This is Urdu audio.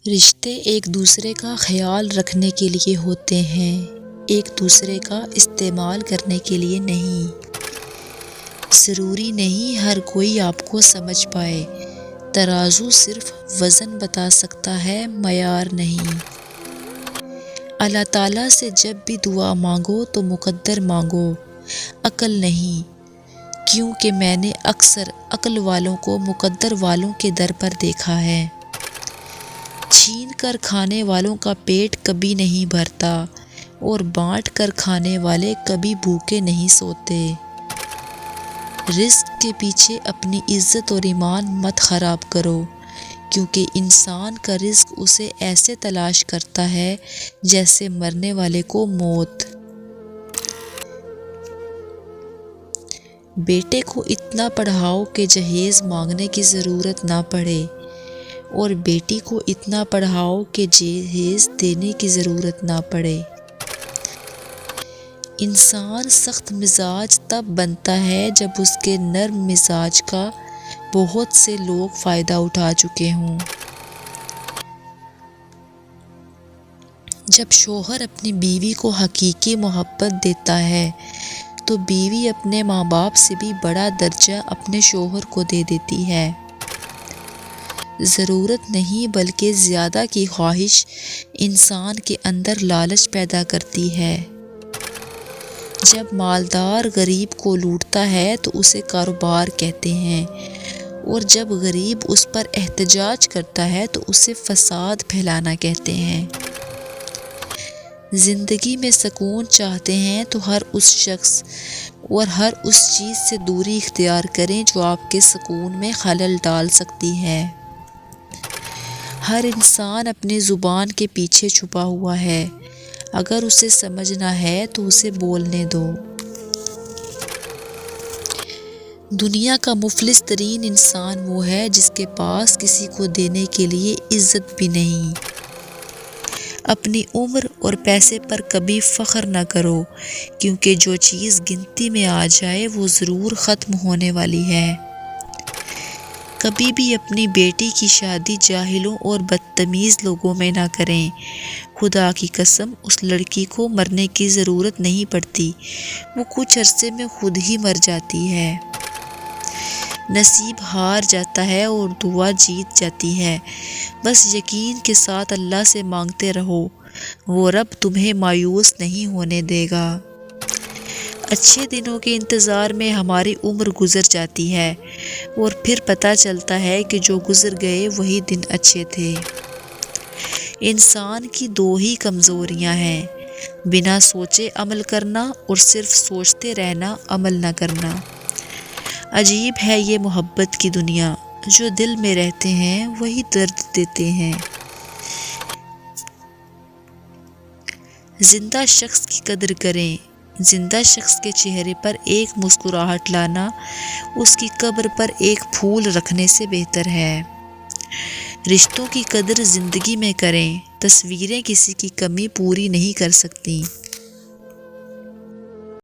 رشتے ایک دوسرے کا خیال رکھنے کے لیے ہوتے ہیں، ایک دوسرے کا استعمال کرنے کے لیے نہیں۔ ضروری نہیں ہر کوئی آپ کو سمجھ پائے، ترازو صرف وزن بتا سکتا ہے، معیار نہیں۔ اللہ تعالیٰ سے جب بھی دعا مانگو تو مقدر مانگو، عقل نہیں، کیونکہ میں نے اکثر عقل والوں کو مقدر والوں کے در پر دیکھا ہے۔ چھین کر کھانے والوں کا پیٹ کبھی نہیں بھرتا اور بانٹ کر کھانے والے کبھی بھوکے نہیں سوتے۔ رزق کے پیچھے اپنی عزت اور ایمان مت خراب کرو، کیونکہ انسان کا رزق اسے ایسے تلاش کرتا ہے جیسے مرنے والے کو موت۔ بیٹے کو اتنا پڑھاؤ کہ جہیز مانگنے کی ضرورت نہ پڑے، اور بیٹی کو اتنا پڑھاؤ کہ جہیز دینے کی ضرورت نہ پڑے۔ انسان سخت مزاج تب بنتا ہے جب اس کے نرم مزاج کا بہت سے لوگ فائدہ اٹھا چکے ہوں۔ جب شوہر اپنی بیوی کو حقیقی محبت دیتا ہے تو بیوی اپنے ماں باپ سے بھی بڑا درجہ اپنے شوہر کو دے دیتی ہے۔ ضرورت نہیں بلکہ زیادہ کی خواہش انسان کے اندر لالچ پیدا کرتی ہے۔ جب مالدار غریب کو لوٹتا ہے تو اسے کاروبار کہتے ہیں، اور جب غریب اس پر احتجاج کرتا ہے تو اسے فساد پھیلانا کہتے ہیں۔ زندگی میں سکون چاہتے ہیں تو ہر اس شخص اور ہر اس چیز سے دوری اختیار کریں جو آپ کے سکون میں خلل ڈال سکتی ہے۔ ہر انسان اپنی زبان کے پیچھے چھپا ہوا ہے، اگر اسے سمجھنا ہے تو اسے بولنے دو۔ دنیا کا مفلس ترین انسان وہ ہے جس کے پاس کسی کو دینے کے لیے عزت بھی نہیں۔ اپنی عمر اور پیسے پر کبھی فخر نہ کرو، کیونکہ جو چیز گنتی میں آ جائے وہ ضرور ختم ہونے والی ہے۔ کبھی بھی اپنی بیٹی کی شادی جاہلوں اور بدتمیز لوگوں میں نہ کریں۔ خدا کی قسم اس لڑکی کو مرنے کی ضرورت نہیں پڑتی، وہ کچھ عرصے میں خود ہی مر جاتی ہے۔ نصیب ہار جاتا ہے اور دعا جیت جاتی ہے۔ بس یقین کے ساتھ اللہ سے مانگتے رہو، وہ رب تمہیں مایوس نہیں ہونے دے گا۔ اچھے دنوں کے انتظار میں ہماری عمر گزر جاتی ہے اور پھر پتہ چلتا ہے کہ جو گزر گئے وہی دن اچھے تھے۔ انسان کی دو ہی کمزوریاں ہیں، بنا سوچے عمل کرنا اور صرف سوچتے رہنا، عمل نہ کرنا۔ عجیب ہے یہ محبت کی دنیا، جو دل میں رہتے ہیں وہی درد دیتے ہیں۔ زندہ شخص کی قدر کریں، زندہ شخص کے چہرے پر ایک مسکراہٹ لانا اس کی قبر پر ایک پھول رکھنے سے بہتر ہے۔ رشتوں کی قدر زندگی میں کریں، تصویریں کسی کی کمی پوری نہیں کر سکتی۔